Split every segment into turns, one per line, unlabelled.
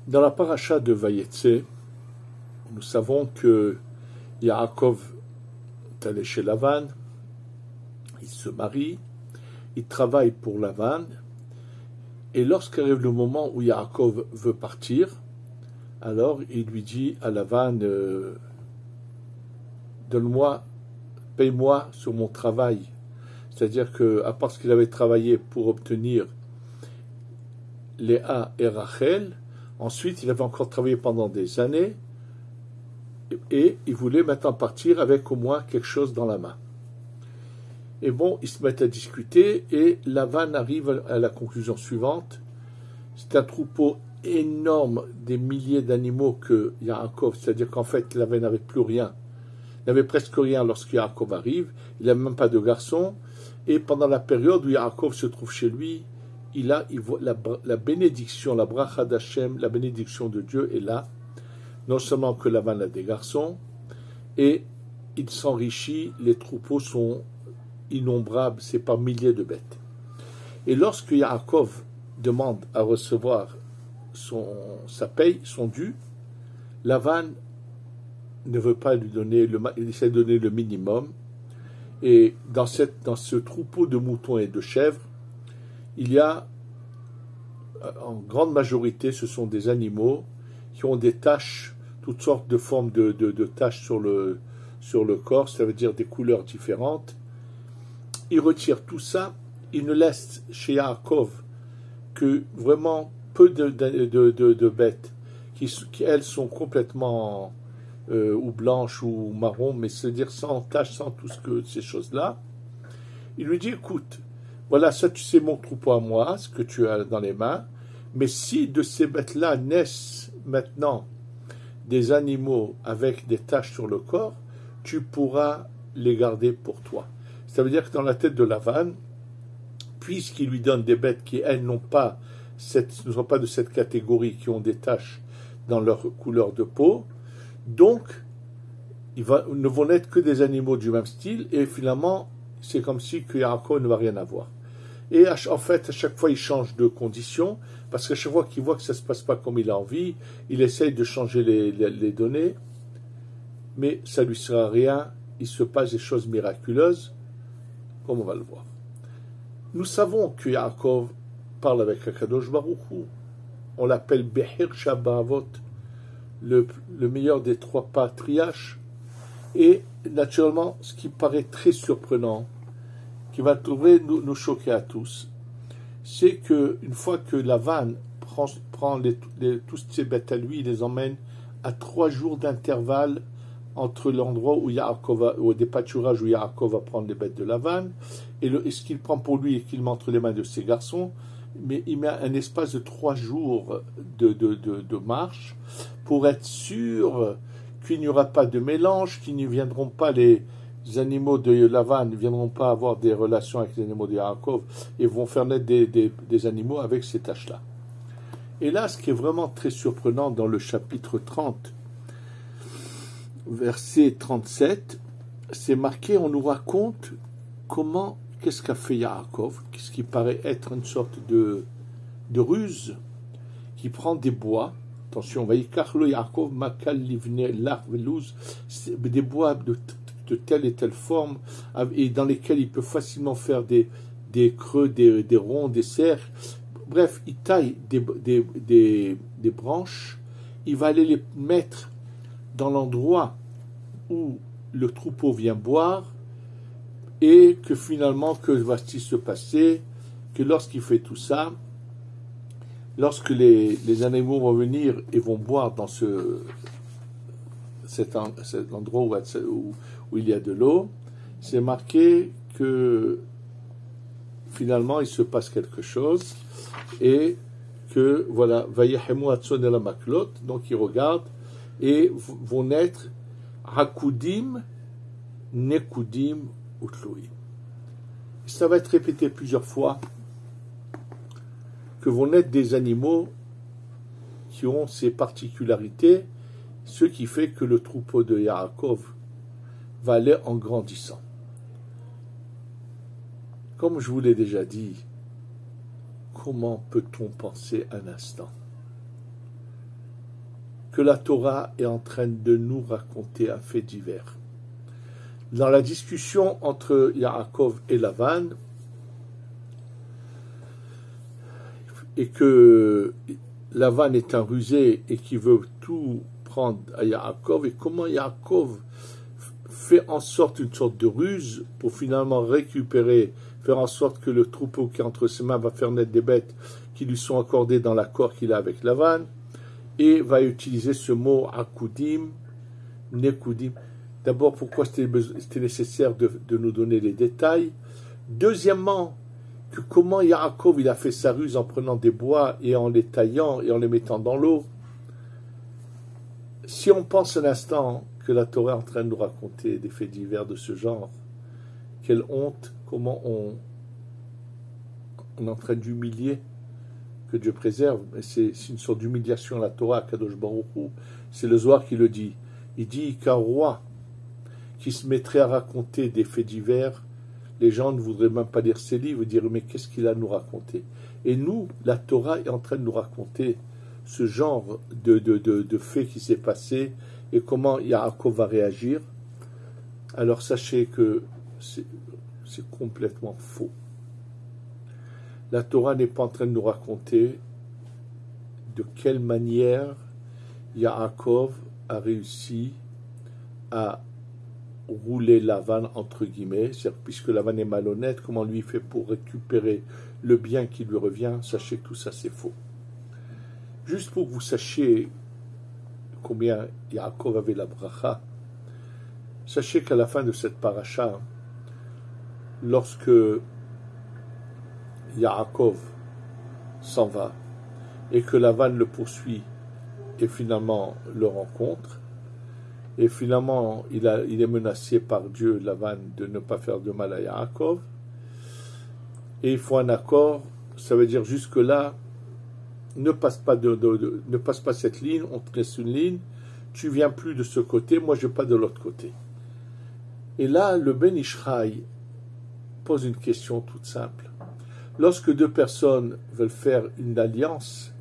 Dans la paracha de Vayetse, nous savons que Yaakov est allé chez Lavan, il se marie, il travaille pour Lavan, et lorsqu'arrive le moment où Yaakov veut partir, alors il lui dit à Lavan, donne-moi, paye-moi sur mon travail. C'est-à-dire que, à part ce qu'il avait travaillé pour obtenir Léa et Rachel, ensuite il avait encore travaillé pendant des années, et il voulait maintenant partir avec au moins quelque chose dans la main. Et bon, ils se mettent à discuter, et Lavan arrive à la conclusion suivante. C'est un troupeau énorme, des milliers d'animaux que Yaakov, c'est-à-dire qu'en fait, Lavan n'avait plus rien, n'avait presque rien lorsque Yaakov arrive, il n'avait même pas de garçon, et pendant la période où Yaakov se trouve chez lui, il voit la bénédiction, la bracha d'Hachem, la bénédiction de Dieu est là, non seulement que Lavan a des garçons, et il s'enrichit, les troupeaux sont innombrables, c'est par milliers de bêtes. Et lorsque Yaakov demande à recevoir sa paye, son dû, Lavan ne veut pas lui donner, il essaie de donner le minimum, et dans ce troupeau de moutons et de chèvres, il y a, en grande majorité, ce sont des animaux qui ont des taches, toutes sortes de formes de taches sur le corps, ça veut dire des couleurs différentes. Il retire tout ça, il ne laisse chez Yaakov que vraiment peu de bêtes, qui elles sont complètement ou blanches ou marron, mais c'est-à-dire sans taches, sans tout ces choses-là. Il lui dit, écoute, voilà, ça tu sais mon troupeau à moi, ce que tu as dans les mains, mais si de ces bêtes-là naissent maintenant des animaux avec des taches sur le corps, tu pourras les garder pour toi. Ça veut dire que dans la tête de Lavan, puisqu'il lui donne des bêtes qui, elles, ne sont pas de cette catégorie, qui ont des taches dans leur couleur de peau, donc, ne vont naître que des animaux du même style, et finalement, c'est comme si que Yaakov ne va rien avoir. Et en fait, à chaque fois, il change de conditions, parce qu'à chaque fois qu'il voit que ça ne se passe pas comme il a envie, il essaye de changer les données, mais ça ne lui sert à rien, il se passe des choses miraculeuses, comme on va le voir. Nous savons que Yaakov parle avec Akadosh Baruch Hu. On l'appelle Behir Shabbat, le meilleur des trois patriarches. Et naturellement, ce qui paraît très surprenant, qui va trouver nous choquer à tous, c'est qu'une fois que Lavan prend toutes ces bêtes à lui, il les emmène à 3 jours d'intervalle entre l'endroit où ou des pâturages où Yaakov va prendre les bêtes de Lavan, et ce qu'il prend pour lui et qu'il met entre les mains de ses garçons, mais il met un espace de 3 jours de marche pour être sûr qu'il n'y aura pas de mélange, qu'ils ne viendront pas, les animaux de Lavan ne viendront pas avoir des relations avec les animaux de Yaakov et vont faire naître des animaux avec ces taches-là. Et là, ce qui est vraiment très surprenant dans le chapitre 30, verset 37, c'est marqué, on nous raconte qu'est-ce qu'a fait Yaakov, ce qui paraît être une sorte de ruse, qui prend des bois, attention, Vaïkarlo Yaakov Makal Livne Larvelouz, des bois de telle et telle forme, et dans lesquels il peut facilement faire des creux, des ronds, des cercles. Bref, il taille des branches, il va aller les mettre dans l'endroit où le troupeau vient boire, et que finalement, que va-t-il se passer? Que lorsqu'il fait tout ça, lorsque les animaux vont venir et vont boire dans cet endroit où il y a de l'eau, c'est marqué que finalement il se passe quelque chose, et que voilà, Vayahemu Atson el Maklot, donc ils regardent et vont naître Hakudim, Nekudim, Utlouim. Ça va être répété plusieurs fois, que vont naître des animaux qui ont ces particularités, ce qui fait que le troupeau de Yaakov va aller en grandissant. Comme je vous l'ai déjà dit, comment peut-on penser un instant que la Torah est en train de nous raconter un fait divers. Dans la discussion entre Yaakov et Lavan, et que Lavan est un rusé et qui veut tout prendre à Yaakov, et comment Yaakov fait en sorte une sorte de ruse pour finalement récupérer, faire en sorte que le troupeau qui est entre ses mains va faire naître des bêtes qui lui sont accordées dans l'accord qu'il a avec Lavan, et va utiliser ce mot akudim, nekudim. D'abord, pourquoi c'était nécessaire de nous donner les détails. Deuxièmement, que comment Yaakov il a fait sa ruse en prenant des bois et en les taillant et en les mettant dans l'eau. Si on pense un instant que la Torah est en train de nous raconter des faits divers de ce genre, quelle honte, comment on est en train d'humilier, que Dieu préserve, mais c'est une sorte d'humiliation à la Torah, à Kadosh Baruch Hu. C'est le Zohar qui le dit. Il dit qu'un roi qui se mettrait à raconter des faits divers, les gens ne voudraient même pas lire ses livres, dire mais qu'est-ce qu'il a à nous raconter? Et nous, la Torah est en train de nous raconter ce genre de faits qui s'est passé et comment Yaakov va réagir. Alors sachez que c'est complètement faux. La Torah n'est pas en train de nous raconter de quelle manière Yaakov a réussi à rouler Lavan entre guillemets, puisque Lavan est malhonnête, comment lui fait pour récupérer le bien qui lui revient. Sachez que tout ça c'est faux. Juste pour que vous sachiez combien Yaakov avait la bracha, sachez qu'à la fin de cette paracha, lorsque Yaakov s'en va et que Lavan le poursuit et finalement le rencontre, et finalement il est menacé par Dieu, Lavan, de ne pas faire de mal à Yaakov, et il faut un accord. Ça veut dire jusque là ne passe pas ne passe pas cette ligne, on te laisse une ligne, tu viens plus de ce côté, moi je vais pas de l'autre côté. Et là le Ben Ishraï pose une question toute simple. Lorsque deux personnes veulent faire une alliance,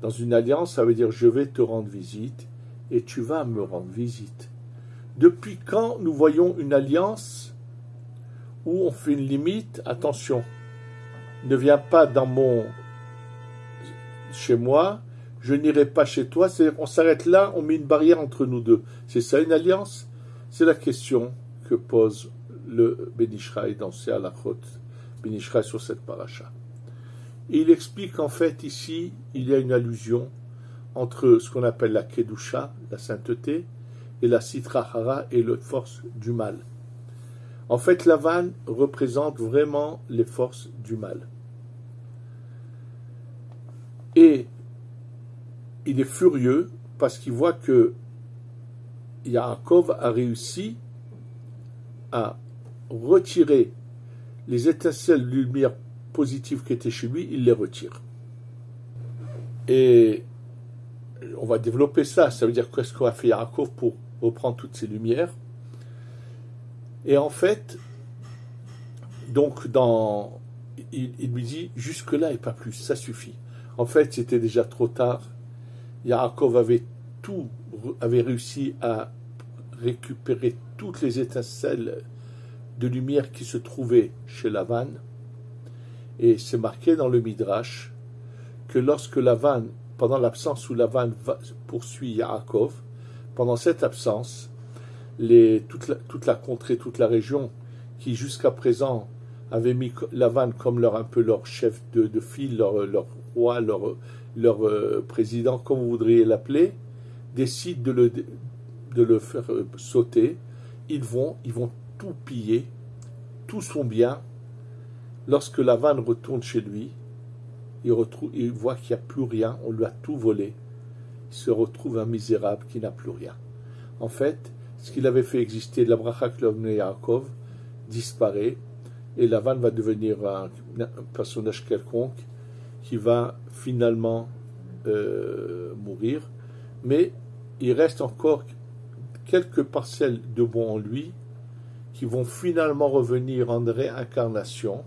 dans une alliance, ça veut dire je vais te rendre visite et tu vas me rendre visite. Depuis quand nous voyons une alliance où on fait une limite? Attention, ne viens pas chez moi, je n'irai pas chez toi. C'est-à-dire on s'arrête là, on met une barrière entre nous deux. C'est ça une alliance? C'est la question que pose le Ben Ishraï dans ses halachot. Ben Ishraï sur cette paracha. Et il explique qu'en fait ici, il y a une allusion entre ce qu'on appelle la Kedusha, la sainteté, et la Sitra Hara et la force du mal. En fait, Lavan représente vraiment les forces du mal. Et il est furieux parce qu'il voit que Yaakov a réussi à retirer les étincelles de lumière positive qui étaient chez lui, il les retire. Et on va développer ça, ça veut dire qu'est-ce qu'on a fait Yaakov pour reprendre toutes ces lumières. Et en fait, donc il lui dit jusque-là et pas plus, ça suffit. En fait, c'était déjà trop tard. Yaakov avait réussi à récupérer toutes les étincelles de lumière qui se trouvaient chez Lavan. Et c'est marqué dans le Midrash que lorsque Lavan, pendant l'absence où Lavan poursuit Yaakov, pendant cette absence, toute la contrée, toute la région, qui jusqu'à présent avait mis Lavan comme un peu leur chef de file, leur roi, leur président, comme vous voudriez l'appeler, décide de le faire sauter. Ils vont tout piller, tout son bien. Lorsque Lavan retourne chez lui, il voit qu'il n'y a plus rien, on lui a tout volé. Il se retrouve un misérable qui n'a plus rien. En fait, ce qu'il avait fait exister, la bracha que lui Yaakov, disparaît, et Lavan va devenir un personnage quelconque qui va finalement mourir. Mais il reste encore quelques parcelles de bon en lui qui vont finalement revenir en réincarnation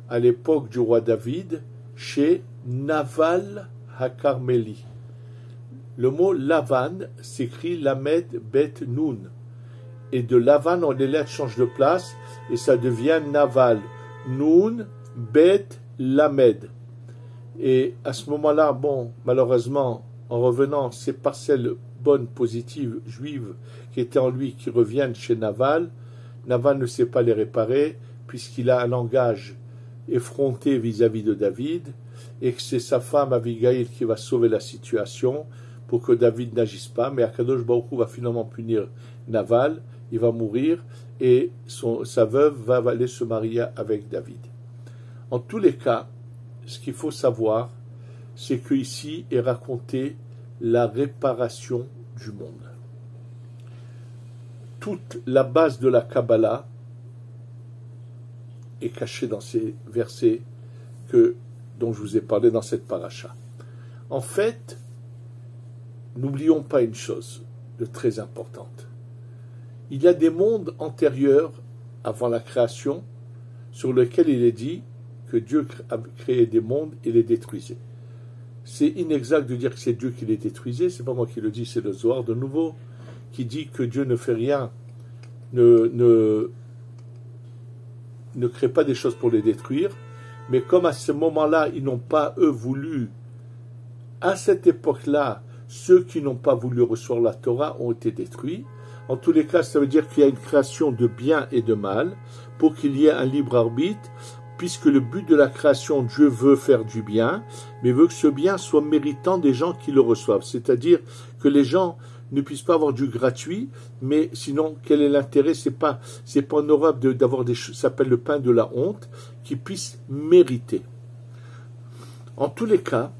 à l'époque du roi David chez Naval HaKarmeli. Le mot Lavan s'écrit Lamed Bet Nun. Et de Lavan, les lettres changent de place et ça devient Naval. Nun Bet Lamed. Et à ce moment-là, bon, malheureusement, en revenant, ces parcelles bonnes, positives, juives qui étaient en lui, qui reviennent chez Naval, Naval ne sait pas les réparer, puisqu'il a un langage effronté vis-à-vis de David, et que c'est sa femme Abigail qui va sauver la situation pour que David n'agisse pas, mais Akadosh Baruch Hu va finalement punir Naval, il va mourir, et sa veuve va aller se marier avec David. En tous les cas, ce qu'il faut savoir, c'est qu'ici est racontée la réparation du monde. Toute la base de la Kabbalah est cachée dans ces versets dont je vous ai parlé dans cette paracha. En fait, n'oublions pas une chose de très importante. Il y a des mondes antérieurs avant la création sur lesquels il est dit que Dieu a créé des mondes et les détruisait. C'est inexact de dire que c'est Dieu qui les détruisait, c'est pas moi qui le dis, c'est le Zohar de nouveau, qui dit que Dieu ne fait rien, ne crée pas des choses pour les détruire, mais comme à ce moment-là, ils n'ont pas, eux, voulu, à cette époque-là, ceux qui n'ont pas voulu recevoir la Torah ont été détruits. En tous les cas, ça veut dire qu'il y a une création de bien et de mal, pour qu'il y ait un libre arbitre, puisque le but de la création, Dieu veut faire du bien, mais veut que ce bien soit méritant des gens qui le reçoivent. C'est-à-dire que les gens ne puissent pas avoir du gratuit, mais sinon, quel est l'intérêt? C'est pas en Europe d'avoir des choses, ça s'appelle le pain de la honte, qui puissent mériter. En tous les cas,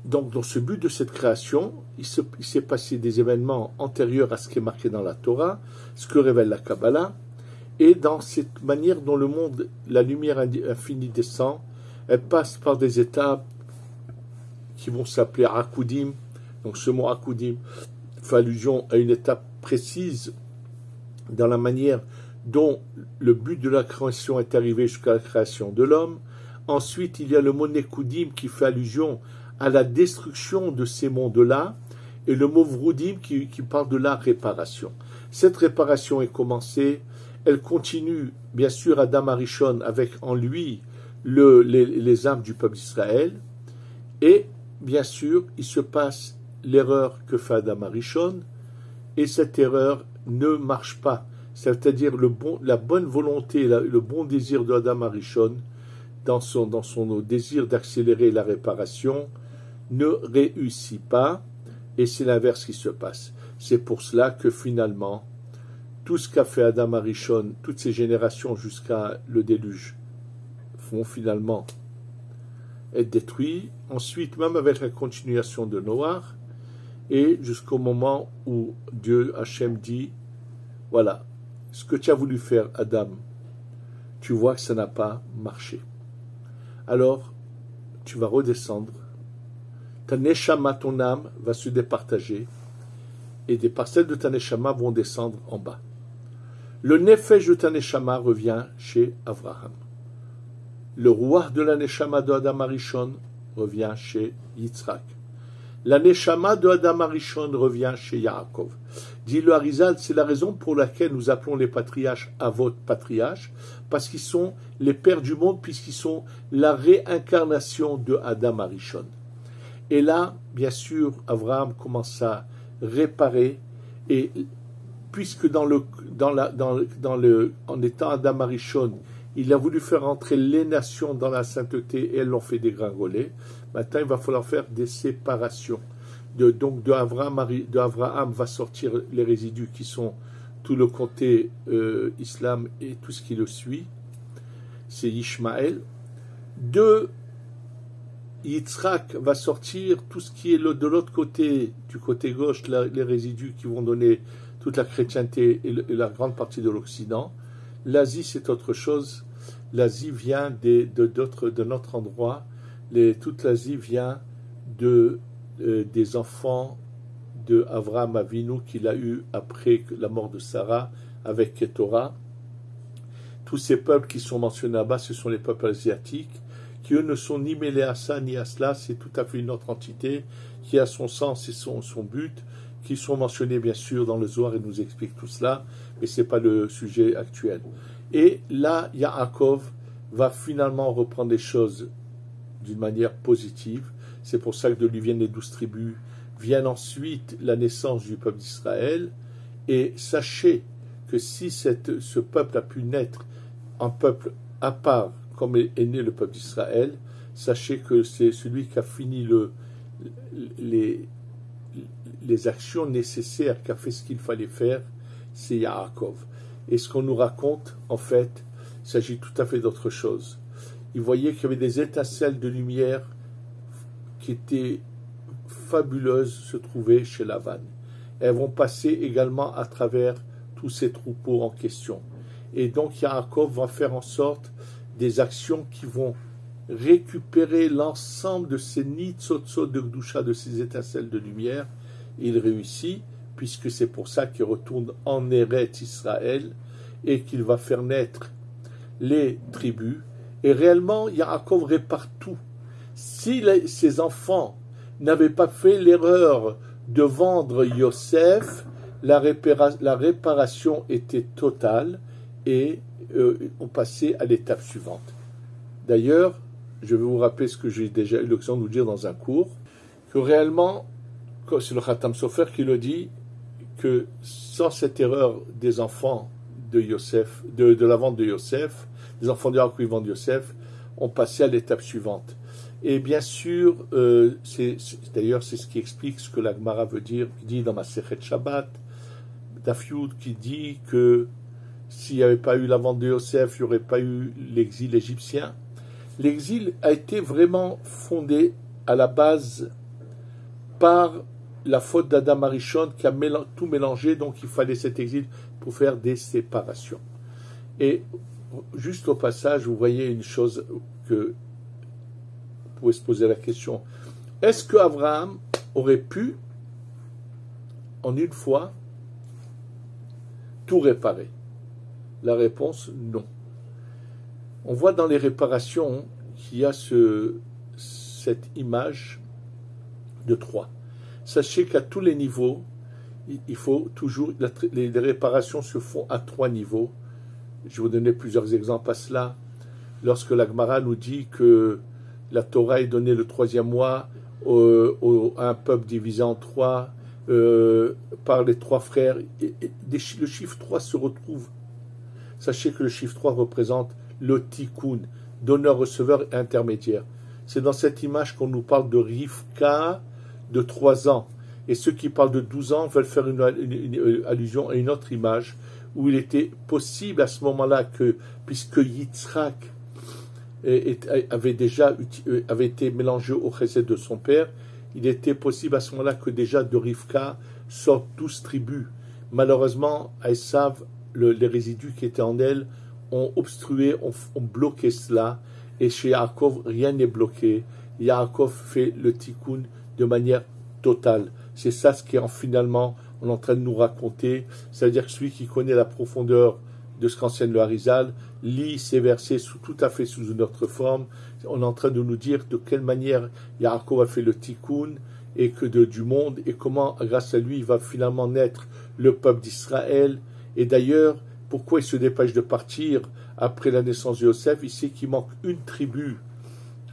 donc dans ce but de cette création, il s'est passé des événements antérieurs à ce qui est marqué dans la Torah, ce que révèle la Kabbalah, et dans cette manière dont le monde, la lumière infinie descend, elle passe par des étapes qui vont s'appeler Akudim. Donc ce mot Akudim fait allusion à une étape précise dans la manière dont le but de la création est arrivé jusqu'à la création de l'homme. Ensuite, il y a le mot Nekudim qui fait allusion à la destruction de ces mondes-là, et le mot Vroudim qui parle de la réparation. Cette réparation est commencée, elle continue, bien sûr, Adam Arishon avec en lui les âmes du peuple d'Israël, et bien sûr, il se passe l'erreur que fait Adam Arishon, et cette erreur ne marche pas. C'est-à-dire la bonne volonté, le bon désir de Adam Arishon, dans son désir d'accélérer la réparation, ne réussit pas, et c'est l'inverse qui se passe. C'est pour cela que finalement, tout ce qu'a fait Adam Arishon, toutes ces générations jusqu'à le déluge, vont finalement être détruits. Ensuite, même avec la continuation de Noach, et jusqu'au moment où Dieu, Hachem, dit, voilà, ce que tu as voulu faire, Adam, tu vois que ça n'a pas marché. Alors, tu vas redescendre, ta neshama, ton âme, va se départager, et des parcelles de ta neshama vont descendre en bas. Le nefesh de ta neshama revient chez Avraham. Le roi de la neshama de Adam Arishon revient chez Yitzhak. La neshama de Adam Arishon revient chez Yaakov. Dit le Harizal, c'est la raison pour laquelle nous appelons les patriarches Avot patriarches, parce qu'ils sont les pères du monde, puisqu'ils sont la réincarnation de Adam Arishon. Et là, bien sûr, Abraham commence à réparer, et puisque en étant Adam Arishon, il a voulu faire entrer les nations dans la sainteté et elles l'ont fait dégringoler, maintenant il va falloir faire des séparations. Donc de Abraham va sortir les résidus qui sont tout le côté islam et tout ce qui le suit, c'est Ishmaël. De Yitzhak va sortir tout ce qui est de l'autre côté, du côté gauche, les résidus qui vont donner toute la chrétienté et la grande partie de l'Occident. L'Asie, c'est autre chose. L'Asie vient de notre endroit. Toute l'Asie vient des enfants de Avraham Avinu qu'il a eu après la mort de Sarah avec Ketora. Tous ces peuples qui sont mentionnés là-bas, ce sont les peuples asiatiques qui eux ne sont ni mêlés à ça ni à cela, c'est tout à fait une autre entité qui a son sens et son but, qui sont mentionnés bien sûr dans le Zohar et nous expliquent tout cela, mais ce n'est pas le sujet actuel. Et là, Yaakov va finalement reprendre les choses d'une manière positive. C'est pour ça que de lui viennent les 12 tribus, viennent ensuite la naissance du peuple d'Israël. Et sachez que si ce peuple a pu naître un peuple à part, comme est né le peuple d'Israël, sachez que c'est celui qui a fini les actions nécessaires, qui a fait ce qu'il fallait faire, c'est Yaakov. Et ce qu'on nous raconte, en fait, il s'agit tout à fait d'autre chose. Il voyait qu'il y avait des étincelles de lumière qui étaient fabuleuses se trouvaient chez Lavan. Elles vont passer également à travers tous ces troupeaux en question. Et donc Yaakov va faire en sorte des actions qui vont récupérer l'ensemble de ces nitzotzot de Gdusha, de ces étincelles de lumière. Il réussit, puisque c'est pour ça qu'il retourne en Eretz Israël et qu'il va faire naître les tribus. Et réellement, Yaakov répare tout. Si ses enfants n'avaient pas fait l'erreur de vendre Yosef, la réparation était totale et on passait à l'étape suivante. D'ailleurs, je vais vous rappeler ce que j'ai déjà eu l'occasion de vous dire dans un cours, que réellement, c'est le Khatam Sofer qui le dit, que sans cette erreur des enfants de Yosef, de la vente de Yosef, des enfants de Yaakov qui vendent Yosef, on passait à l'étape suivante. Et bien sûr, d'ailleurs, c'est ce qui explique ce que la Gemara veut dire, qui dit dans ma Masechet Shabbat, Daf Yud, qui dit que s'il n'y avait pas eu la vente de Yosef, il n'y aurait pas eu l'exil égyptien. L'exil a été vraiment fondé à la base par la faute d'Adam Arishon qui a tout mélangé, donc il fallait cet exil pour faire des séparations. Et juste au passage, vous voyez une chose que vous pouvez se poser la question. Est-ce que Abraham aurait pu, en une fois, tout réparer? La réponse, non. On voit dans les réparations qu'il y a cette image de 3. Sachez qu'à tous les niveaux, il faut toujours, les réparations se font à 3 niveaux. Je vais vous donner plusieurs exemples à cela. Lorsque la Gemara nous dit que la Torah est donnée le 3e mois à un peuple divisé en 3 par les 3 frères, le chiffre 3 se retrouve. Sachez que le chiffre 3 représente le tikkun, donneur-receveur et intermédiaire. C'est dans cette image qu'on nous parle de Rivka de 3 ans. Et ceux qui parlent de 12 ans veulent faire une allusion à une autre image où il était possible à ce moment-là que, puisque Yitzhak avait été mélangé au chesed de son père, il était possible à ce moment-là que déjà de Rivka sortent 12 tribus. Malheureusement, Esav, les résidus qui étaient en elle, ont obstrué, ont bloqué cela, et chez Yaakov, rien n'est bloqué. Yaakov fait le tikkun de manière totale. C'est ça ce qui est finalement on est en train de nous raconter. Ça veut dire que celui qui connaît la profondeur de ce qu'enseigne le Harizal lit ces versets tout à fait sous une autre forme. On est en train de nous dire de quelle manière Yaakov a fait le tikkun et que du monde et comment grâce à lui il va finalement naître le peuple d'Israël. Et d'ailleurs, pourquoi il se dépêche de partir après la naissance de Yosef? Il sait qu'il manque une tribu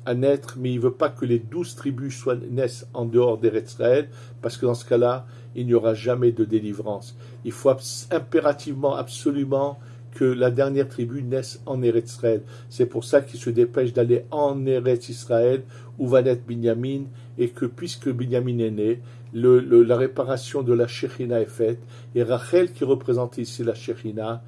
à naître, mais il ne veut pas que les 12 tribus naissent en dehors d'Eretz Israël, parce que dans ce cas-là, il n'y aura jamais de délivrance. Il faut impérativement, absolument, que la dernière tribu naisse en Eretz Israël. C'est pour ça qu'il se dépêche d'aller en Eretz Israël, où va naître Binyamin, et que puisque Binyamin est né, la réparation de la Shekhinah est faite, et Rachel, qui représente ici la Shekhinah,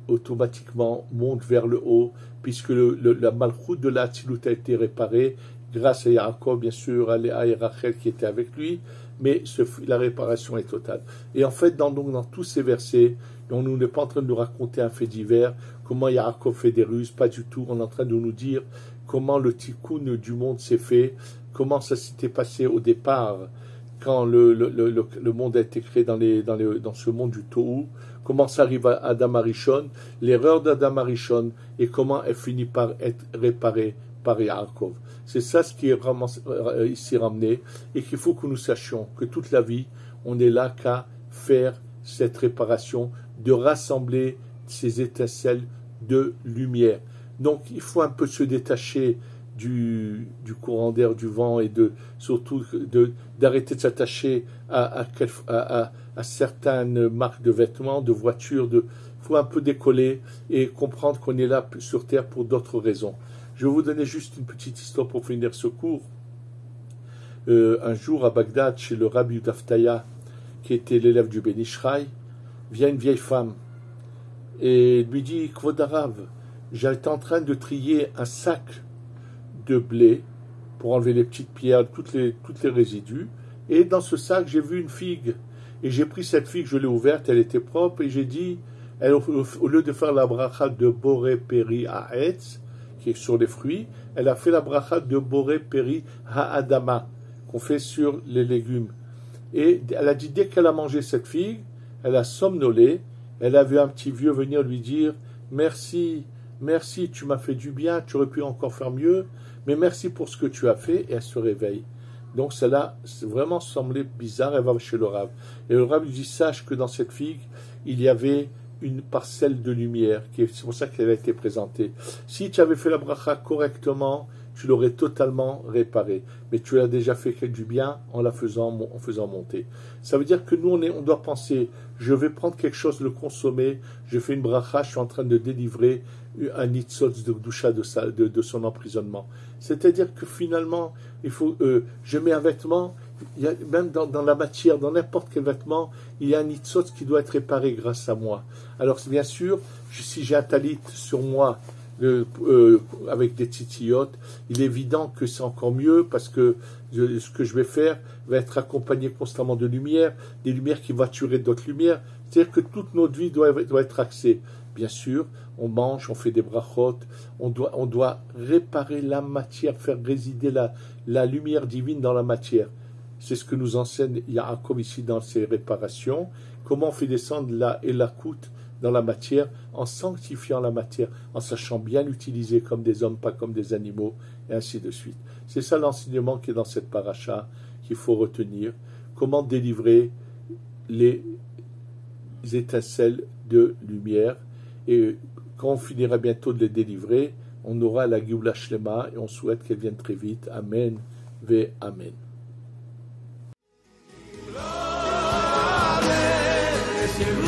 automatiquement monte vers le haut, puisque la malchoute de la Hatzilut a été réparée, grâce à Yaakov, bien sûr, à Léa et Rachel qui étaient avec lui, mais la réparation est totale. Et en fait, dans tous ces versets, on n'est pas en train de nous raconter un fait divers, comment Yaakov fait des ruses, pas du tout. On est en train de nous dire comment le tikkun du monde s'est fait, comment ça s'était passé au départ, quand le monde a été créé dans ce monde du Tohu, comment ça arrive à Adam Arishon, l'erreur d'Adam Arishon, et comment elle finit par être réparée par Yaakov. C'est ça ce qui est vraiment ici ramené, et qu'il faut que nous sachions que toute la vie, on n'est là qu'à faire cette réparation, de rassembler ces étincelles de lumière. Donc il faut un peu se détacher du courant d'air, du vent, et surtout d'arrêter de s'attacher à certaines marques de vêtements, de voitures. Il faut un peu décoller et comprendre qu'on est là sur Terre pour d'autres raisons. Je vais vous donner juste une petite histoire pour finir ce cours. Un jour à Bagdad, chez le Rabbi Daftaya, qui était l'élève du Ben Ishraï, vient une vieille femme et lui dit: Kvod Harav, j'étais en train de trier un sac de blé pour enlever les petites pierres, toutes les résidus, et dans ce sac j'ai vu une figue, et j'ai pris cette figue, je l'ai ouverte, elle était propre, et j'ai dit, au lieu de faire la bracha de Boré Peri Ha'etz, qui est sur les fruits, elle a fait la bracha de Boré Peri Ha'adama, qu'on fait sur les légumes. Et elle a dit, dès qu'elle a mangé cette figue, elle a somnolé, elle a vu un petit vieux venir lui dire: merci, merci, tu m'as fait du bien, tu aurais pu encore faire mieux, mais merci pour ce que tu as fait, et elle se réveille. Donc cela vraiment semblait bizarre, elle va chez le Rav. Et le Rav lui dit: sache que dans cette figue, il y avait une parcelle de lumière, c'est pour ça qu'elle a été présentée. Si tu avais fait la bracha correctement, tu l'aurais totalement réparé. Mais tu as déjà fait du bien en faisant monter. Ça veut dire que nous, on doit penser, je vais prendre quelque chose, le consommer, je fais une bracha, je suis en train de délivrer un nitzotz de Gdusha de son emprisonnement. C'est-à-dire que finalement, je mets un vêtement, même dans la matière, dans n'importe quel vêtement, il y a un nitzotz qui doit être réparé grâce à moi. Alors bien sûr, si j'ai un talit sur moi, avec des titiotes, il est évident que c'est encore mieux, parce que ce que je vais faire va être accompagné constamment de lumière, des lumières qui vont tuer d'autres lumières. C'est-à-dire que toute notre vie doit être axée. Bien sûr, on mange, on fait des brachot, on doit réparer la matière, faire résider la lumière divine dans la matière. C'est ce que nous enseigne Yaakov ici dans ses réparations. Comment on fait descendre la Elakut dans la matière, en sanctifiant la matière, en sachant bien l'utiliser comme des hommes, pas comme des animaux, et ainsi de suite. C'est ça l'enseignement qui est dans cette paracha, qu'il faut retenir. Comment délivrer les étincelles de lumière, et quand on finira bientôt de les délivrer, on aura la Géoula Shlema, et on souhaite qu'elle vienne très vite. Amen, ve Amen.
Amen.